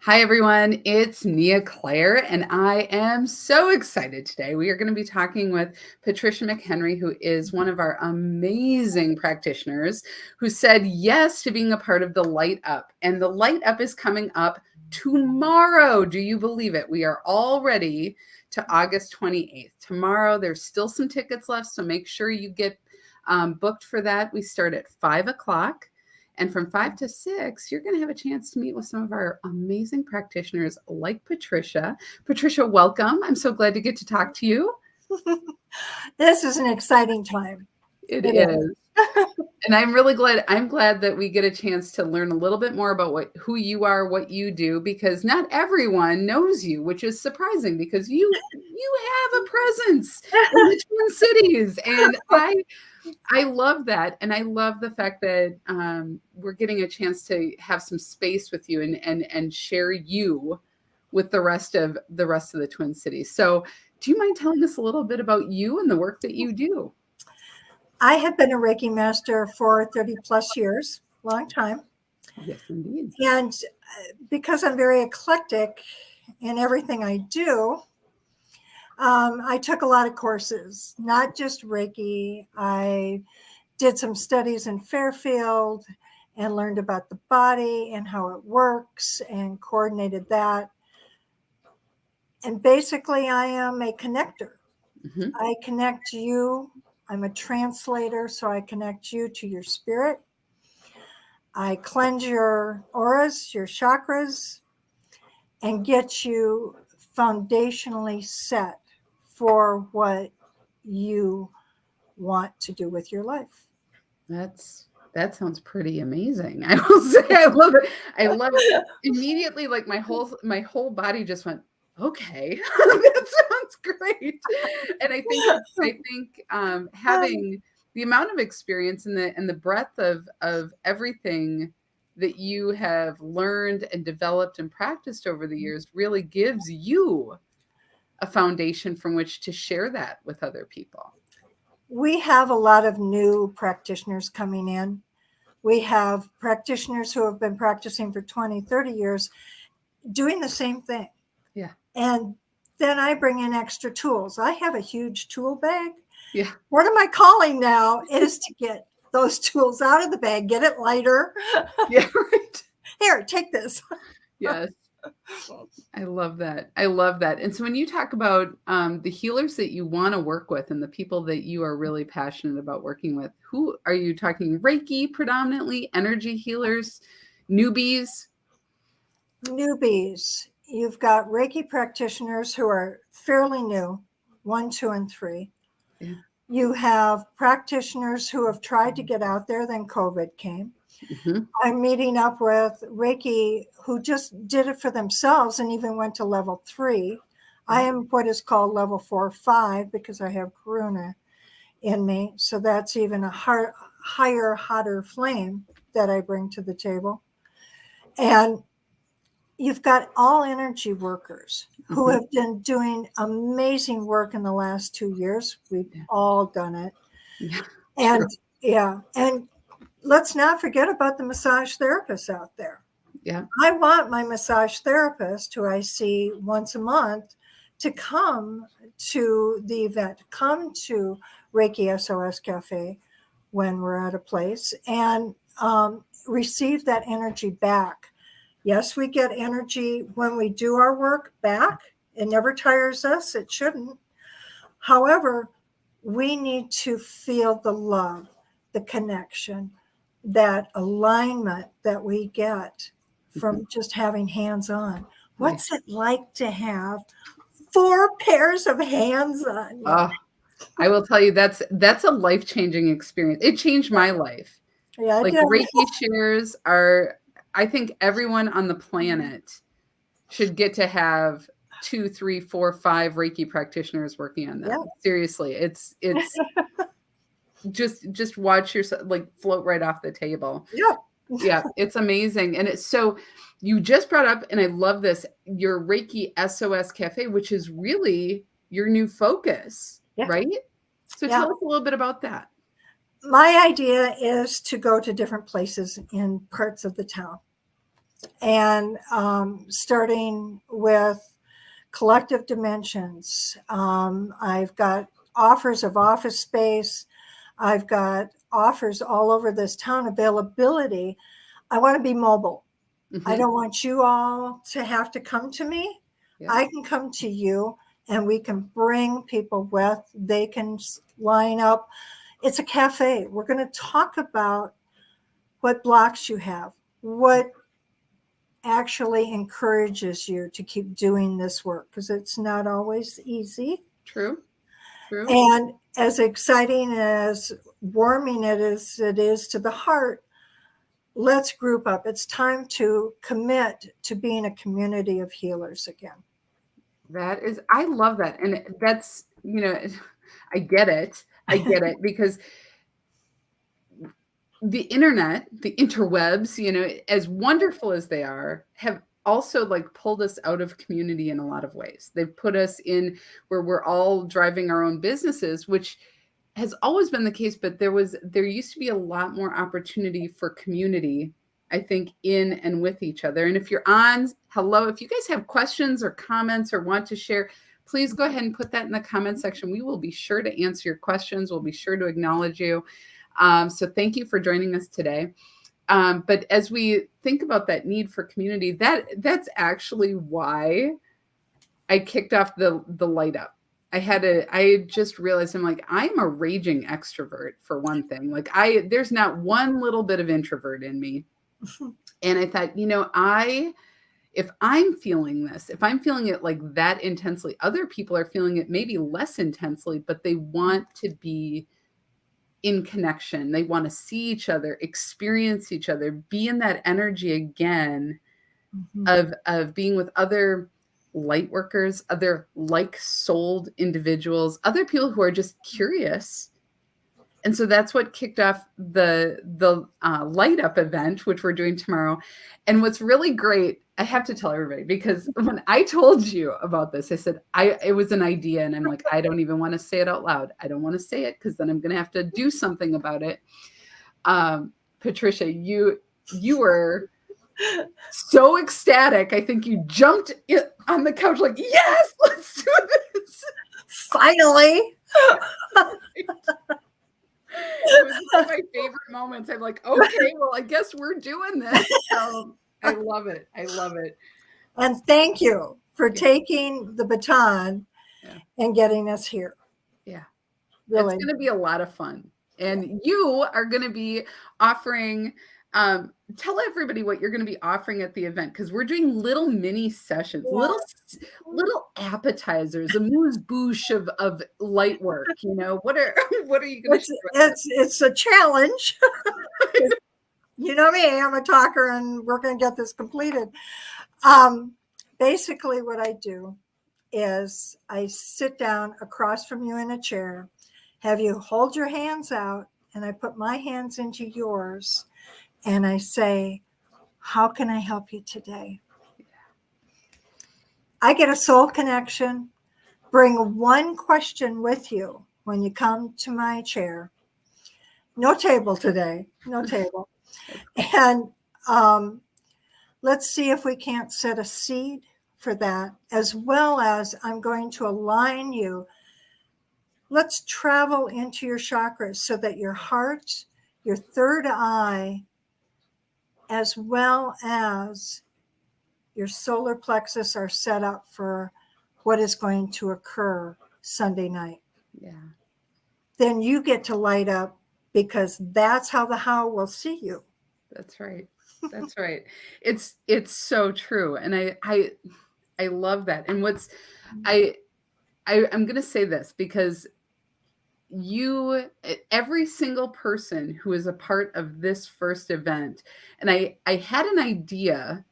Hi, everyone. It's Nia Claire, and I am so excited today. We are going to be talking with Patricia McHenry, who is one of our amazing practitioners who said yes to being a part of the Light Up. And the Light Up is coming up tomorrow. Do you believe it? We are already to August 28th. Tomorrow, there's still some tickets left, so make sure you get booked for that. We start at 5 o'clock. And from 5 to 6, you're going to have a chance to meet with some of our amazing practitioners like Patricia. Patricia, welcome. I'm so glad to get to talk to you. This is an exciting time. It is. And I'm really glad. I'm glad that we get a chance to learn a little bit more about who you are, what you do, because not everyone knows you, which is surprising because you have a presence in the Twin Cities. And I love that. And I love the fact that we're getting a chance to have some space with you and share you with the rest of the Twin Cities. So do you mind telling us a little bit about you and the work that you do? I have been a Reiki Master for 30 plus years, long time. Yes, indeed. And because I'm very eclectic in everything I do, I took a lot of courses, not just Reiki. I did some studies in Fairfield and learned about the body and how it works and coordinated that. And basically, I am a connector. Mm-hmm. I connect you. I'm a translator, so I connect you to your spirit. I cleanse your auras, your chakras, and get you foundationally set for what you want to do with your life. That sounds pretty amazing. I will say I love it. I love it. Immediately, like my whole body just went, okay, that sounds great. And I think having the amount of experience and the breadth of everything that you have learned and developed and practiced over the years really gives you a foundation from which to share that with other people. We have a lot of new practitioners coming in. We have practitioners who have been practicing for 20, 30 years doing the same thing. Yeah. And then I bring in extra tools. I have a huge tool bag. Yeah. Part of my calling now is to get those tools out of the bag, get it lighter. Yeah, right. Here, take this. Yes. I love that. I love that. And so when you talk about the healers that you want to work with and the people that you are really passionate about working with, who are you talking? Reiki predominantly, energy healers, newbies? Newbies. You've got Reiki practitioners who are fairly new, 1, 2, and 3. Yeah. You have practitioners who have tried to get out there, then COVID came. Mm-hmm. I'm meeting up with Reiki who just did it for themselves and even went to level 3. Mm-hmm. I am what is called level 4 or 5 because I have Karuna in me. So that's even a higher, hotter flame that I bring to the table. And you've got all energy workers who have been doing amazing work in the last 2 years. We've all done it. Yeah. And let's not forget about the massage therapists out there. Yeah. I want my massage therapist, who I see once a month, to come to the event, come to Reiki SOS Cafe when we're at a place and receive that energy back. Yes, we get energy when we do our work back. It never tires us. It shouldn't. However, we need to feel the love, the connection, that alignment that we get from just having hands on. What's it like to have 4 pairs of hands on? I will tell you, that's a life-changing experience. It changed my life. Yeah, like Reiki shares are, I think everyone on the planet should get to have 2, 3, 4, 5 Reiki practitioners working on them. Yeah. Seriously, it's just watch yourself like float right off the table. Yeah, it's amazing. And it's so you just brought up, and I love this, your Reiki SOS Cafe, which is really your new focus, right? So tell us a little bit about that. My idea is to go to different places in parts of the town And starting with collective dimensions, I've got offers of office space. I've got offers all over this town, availability. I want to be mobile. I don't want you all to have to come to me. Yes. I can come to you, and we can bring people with. They can line up. It's a cafe. We're going to talk about what blocks you have, what actually encourages you to keep doing this work, because it's not always easy. True. And as exciting, as warming it is to the heart, let's group up. It's time to commit to being a community of healers again. I love that. And that's, I get it because the internet, the interwebs, as wonderful as they are, have also like pulled us out of community in a lot of ways. They've put us in where we're all driving our own businesses, which has always been the case, but there used to be a lot more opportunity for community, I think, in and with each other. And if you're on, hello, if you guys have questions or comments or want to share, please go ahead and put that in the comment section. We will be sure to answer your questions. We'll be sure to acknowledge you. So thank you for joining us today. But as we think about that need for community, that's actually why I kicked off the light up. I just realized I'm a raging extrovert for one thing. There's not one little bit of introvert in me. And I thought, if I'm feeling this, if I'm feeling it like that intensely, other people are feeling it maybe less intensely, but they want to be in connection. They want to see each other, experience each other, be in that energy again of being with other light workers, other like-souled individuals, other people who are just curious. And so that's what kicked off the light up event, which we're doing tomorrow. And what's really great, I have to tell everybody, because when I told you about this, I said, it was an idea. And I'm like, I don't even want to say it out loud. I don't want to say it because then I'm going to have to do something about it. Patricia, you were so ecstatic. I think you jumped on the couch like, yes, let's do this. Finally. It was one of my favorite moments. I'm like, okay, well, I guess we're doing this. I love it. And thank you for taking the baton and getting us here. Yeah. Really. It's going to be a lot of fun. And you are going to be offering, tell everybody what you're going to be offering at the event, because we're doing little mini sessions, little appetizers, a amuse-bouche of light work. What are you going to share? It's a challenge. You know me, I'm a talker, and we're going to get this completed. Basically, what I do is I sit down across from you in a chair, have you hold your hands out, and I put my hands into yours, and I say, how can I help you today? I get a soul connection. Bring one question with you when you come to my chair. No table today, no table. And let's see if we can't set a seed for that, as well as I'm going to align you. Let's travel into your chakras so that your heart, your third eye, as well as your solar plexus are set up for what is going to occur Sunday night. Yeah. Then you get to light up, because that's how the how will see you. That's right. That's right. It's so true. And I love that. And I'm going to say this, because every single person who is a part of this first event, and I had an idea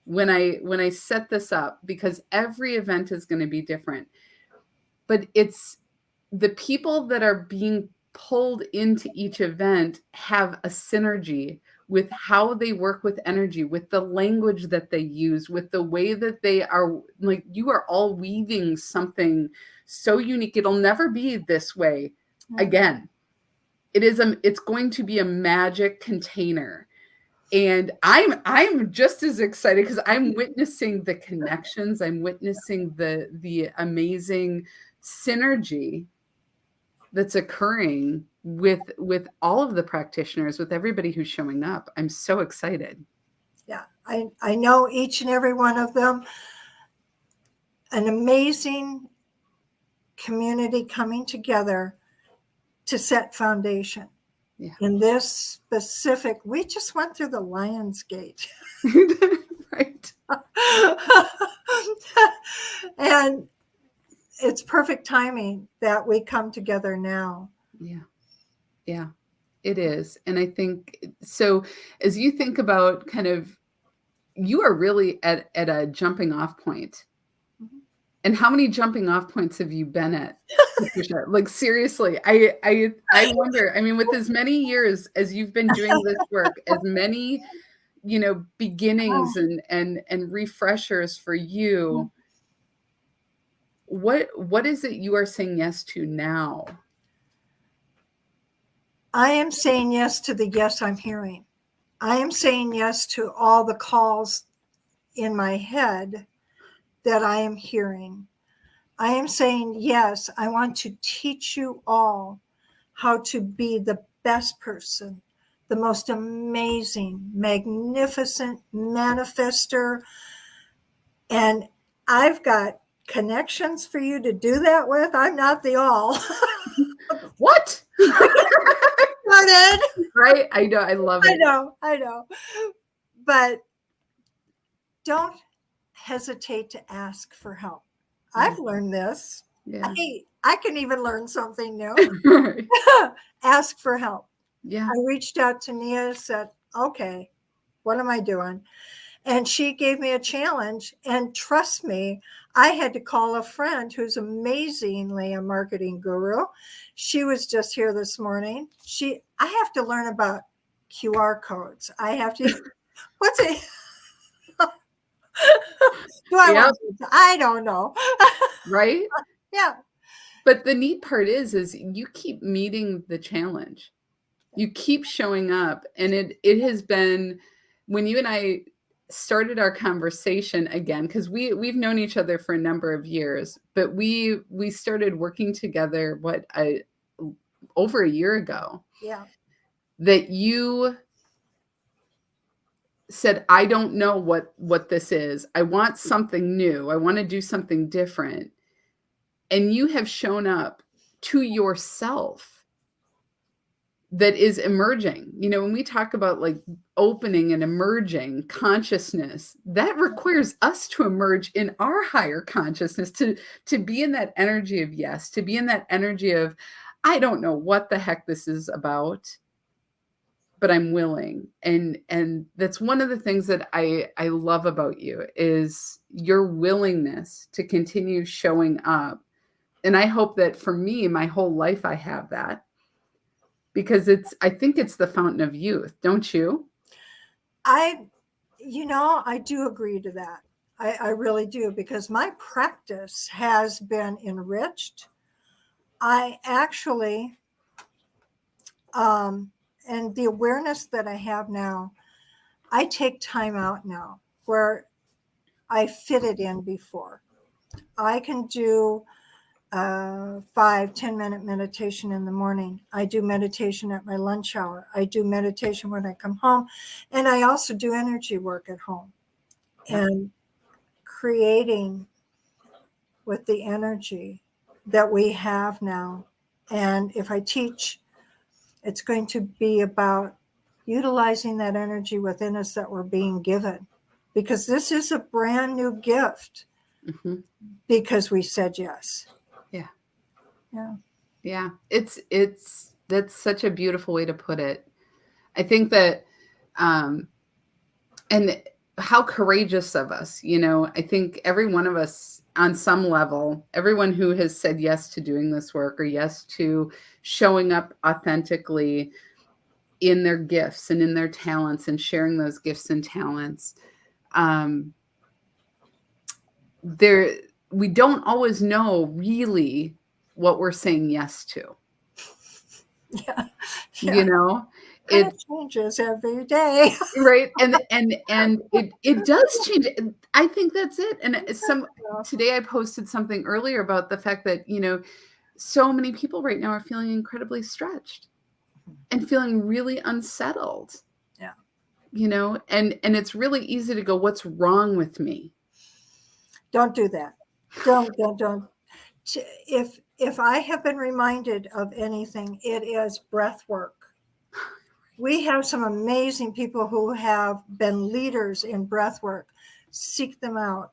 when I set this up, because every event is going to be different, but it's the people that are being pulled into each event have a synergy with how they work with energy, with the language that they use, with the way that they are, like, you are all weaving something so unique. It'll never be this way again. It's going to be a magic container And I'm just as excited because I'm witnessing the connections. I'm witnessing the amazing synergy that's occurring with all of the practitioners, with everybody who's showing up. I'm so excited. Yeah, I know each and every one of them. An amazing community coming together to set foundation. Yeah. In this specific, we just went through the Lion's Gate. Right. And it's perfect timing that we come together now. Yeah. Yeah, it is. And I think so, as you think about kind of, you are really at a jumping off point. Mhm. And how many jumping off points have you been at, Patricia? Like, seriously, I wonder, I mean, with as many years as you've been doing this work, as many, beginnings and refreshers for you, what is it you are saying yes to now? I am saying yes to the yes I'm hearing. I am saying yes to all the calls in my head that I am hearing. I am saying yes, I want to teach you all how to be the best person, the most amazing, magnificent manifester. And I've got connections for you to do that with. I'm not the all. What? Started. Right? I know. I love it. I know. But don't hesitate to ask for help. I've learned this. Yeah. Hey, I can even learn something new. Ask for help. Yeah. I reached out to Nia, said, okay, what am I doing? And she gave me a challenge. And trust me, I had to call a friend who's amazingly a marketing guru. She was just here this morning. I have to learn about QR codes. I have to, what's it? I don't know. Right? Yeah. But the neat part is you keep meeting the challenge. You keep showing up. And it has been, when you and I started our conversation again, because we've known each other for a number of years, but we started working together, over a year ago. Yeah. That you said, I don't know what this is. I want something new. I want to do something different. And you have shown up to yourself that is emerging. When we talk about like opening and emerging consciousness, that requires us to emerge in our higher consciousness, to be in that energy of yes, to be in that energy of, I don't know what the heck this is about, but I'm willing. And that's one of the things that I love about you, is your willingness to continue showing up. And I hope that for me, my whole life, I have that, because I think it's the fountain of youth. Don't you? I do agree to that. I really do, because my practice has been enriched. I actually, and the awareness that I have now, I take time out now where I fit it in before. I can do 5-10 minute meditation in the morning. I do meditation at my lunch hour. I do meditation when I come home. And I also do energy work at home, and creating with the energy that we have now. And if I teach, it's going to be about utilizing that energy within us that we're being given, because this is a brand new gift. Mm-hmm. Because we said yes. Yeah. Yeah. Yeah. That's such a beautiful way to put it. I think that, and how courageous of us, I think every one of us on some level, everyone who has said yes to doing this work, or yes to showing up authentically in their gifts and in their talents, and sharing those gifts and talents, we don't always know really what we're saying yes to. Yeah. And it changes every day. Right. And it does change. I think that's it. And today I posted something earlier about the fact that, so many people right now are feeling incredibly stretched and feeling really unsettled. Yeah. And it's really easy to go, what's wrong with me? Don't do that. Don't. If I have been reminded of anything, it is breath work. We have some amazing people who have been leaders in breath work. Seek them out.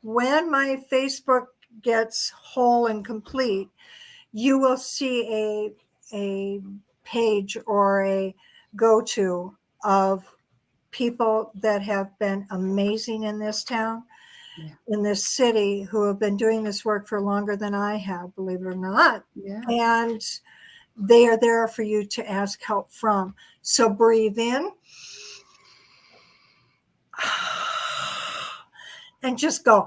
When my Facebook gets whole and complete, you will see a page or a go-to of people that have been amazing in this town, in this city, who have been doing this work for longer than I have, believe it or not. Yeah. And they are there for you to ask help from. So breathe in and just go,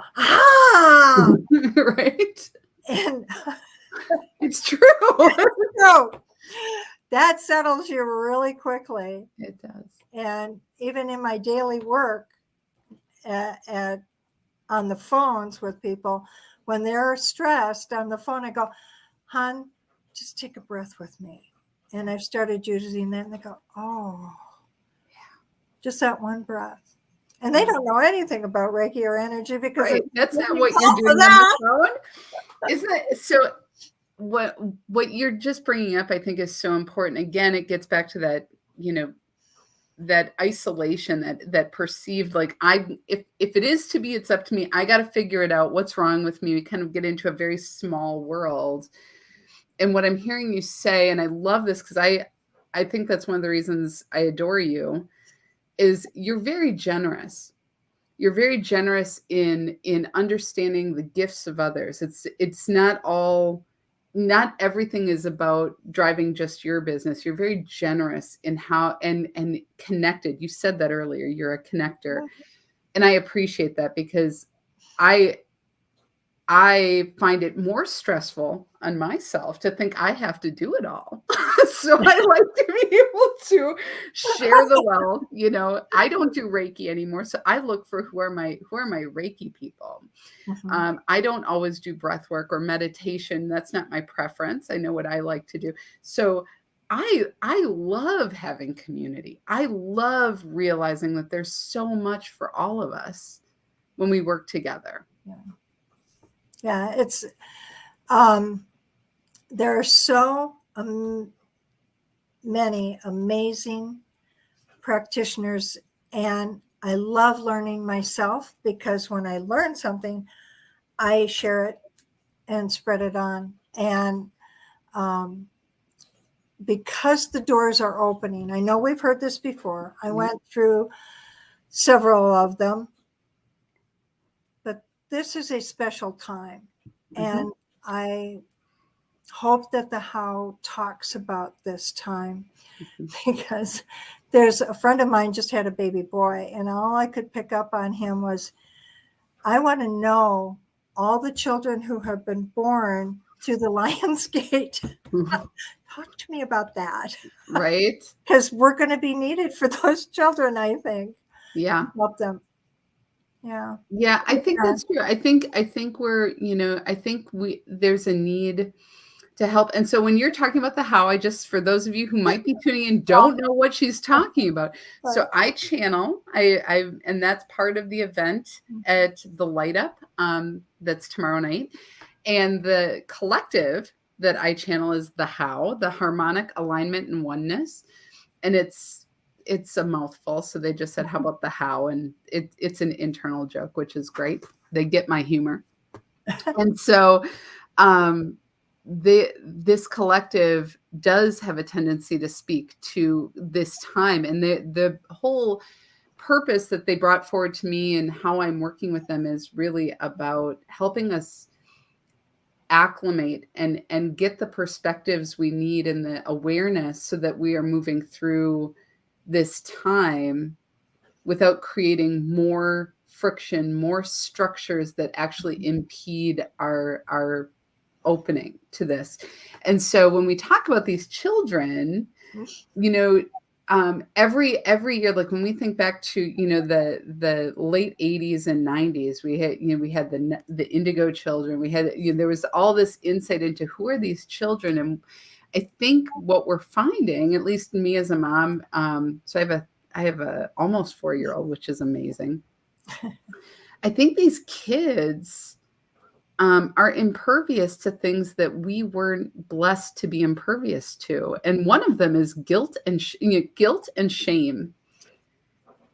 Right. And it's true. So that settles you really quickly. It does. And even in my daily work on the phones with people, when they're stressed on the phone, I go, hon, just take a breath with me. And I've started using that, and they go, oh, yeah, just that one breath. And they don't know anything about Reiki or energy because that's not what you're doing on the phone. Isn't it? So what you're just bringing up, I think, is so important. Again, it gets back to that, that isolation, that perceived, like, if it is to be, it's up to me. I got to figure it out. What's wrong with me? We kind of get into a very small world. And what I'm hearing you say, and I love this because I think that's one of the reasons I adore you, is you're very generous. You're very generous in understanding the gifts of others. It's not everything is about driving just your business. You're very generous in how and connected. You said that earlier. You're a connector. And I appreciate that because I find it more stressful on myself to think I have to do it all. So I like to be able to share the wealth. I don't do Reiki anymore. So I look for who are my Reiki people. I don't always do breath work or meditation. That's not my preference. I know what I like to do. So I love having community. I love realizing that there's so much for all of us when we work together. Yeah, it's there are so many amazing practitioners, and I love learning myself because when I learn something, I share it and spread it on. And because the doors are opening, I know we've heard this before. I went through several of them, but this is a special time. And I hope that the How talks about this time, because there's a friend of mine just had a baby boy, and all I could pick up on him was, I want to know all the children who have been born through the Lion's Gate. Talk to me about that. Right. Because we're going to be needed for those children, I think. Yeah. Help them. Yeah. Yeah, I think that's true. I think we're, I think there's a need to help. And so when you're talking about the How, for those of you who might be tuning in, don't know what she's talking about. So I channel, and that's part of the event at the Light Up. That's tomorrow night. And the collective that I channel is the How, the harmonic alignment and oneness. And it's a mouthful. So they just said, how about the How? And it's an internal joke, which is great. They get my humor. And so this collective does have a tendency to speak to this time. And the whole purpose that they brought forward to me and how I'm working with them is really about helping us acclimate and get the perspectives we need and the awareness so that we are moving through this time without creating more friction, more structures that actually impede our opening to this. And so when we talk about these children, you know, every year, like when we think back to, you know, the late 80s and 90s, we had the indigo children. We had, you know, there was all this insight into who are these children. And I think what we're finding, at least me as a mom, so I have a almost 4-year-old, which is amazing. I think these kids are impervious to things that we weren't blessed to be impervious to. And one of them is guilt and shame.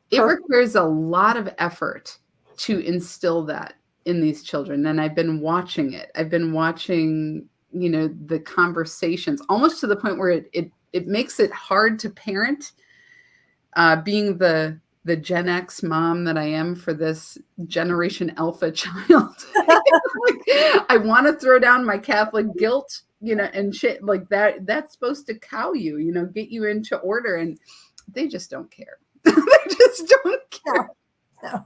It requires a lot of effort to instill that in these children. And I've been watching it. I've been watching, you know, the conversations almost to the point where it makes it hard to parent, being the Gen X mom that I am for this Generation Alpha child. Like, I want to throw down my Catholic guilt, you know, and shit like that. That's supposed to cow you, you know, get you into order. And they just don't care. They just don't care. No.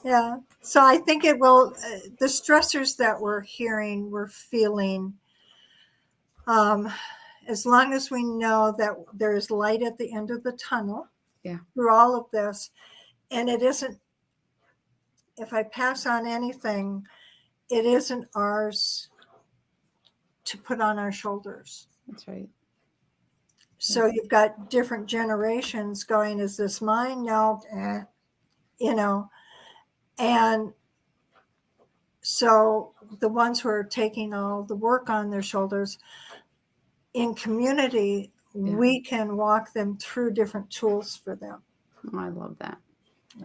Yeah. So I think it will, the stressors that we're hearing, we're feeling, as long as we know that there is light at the end of the tunnel, through all of this, and it isn't, if I pass on anything, it isn't ours to put on our shoulders. That's right. So you've got different generations going, is this mine? No, you know, and so the ones who are taking all the work on their shoulders, in community, we can walk them through different tools for them. Oh, I love that.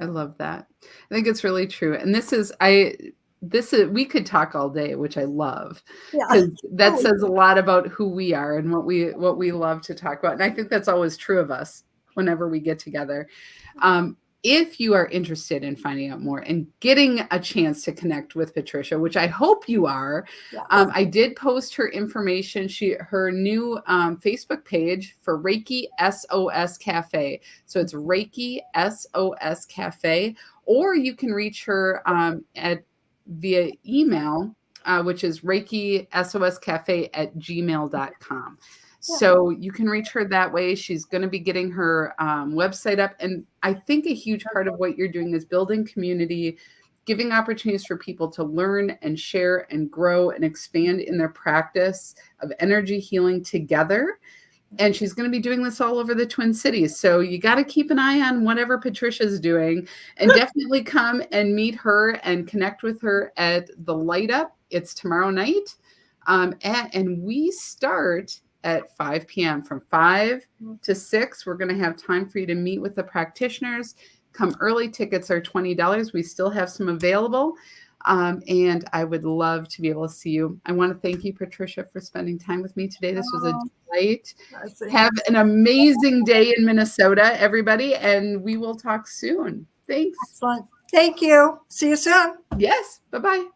I love that. I think it's really true. And we could talk all day, which I love, because that says a lot about who we are and what we love to talk about. And I think that's always true of us whenever we get together. If you are interested in finding out more and getting a chance to connect with Patricia, which I hope you are, I did post her information, her new Facebook page for Reiki SOS Cafe. So it's Reiki SOS Cafe, or you can reach her via email, which is reikisoscafe@gmail.com. So you can reach her that way. She's going to be getting her website up. And I think a huge part of what you're doing is building community, giving opportunities for people to learn and share and grow and expand in their practice of energy healing together. And she's going to be doing this all over the Twin Cities. So you got to keep an eye on whatever Patricia's doing, and definitely come and meet her and connect with her at the Light Up. It's tomorrow night. And we start at 5 p.m. From 5 to 6. We're going to have time for you to meet with the practitioners. Come early. Tickets are $20. We still have some available. And I would love to be able to see you. I want to thank you, Patricia, for spending time with me today. This was a delight. Have an amazing day in Minnesota, everybody, and we will talk soon. Thanks. Excellent. Thank you. See you soon. Yes. Bye-bye.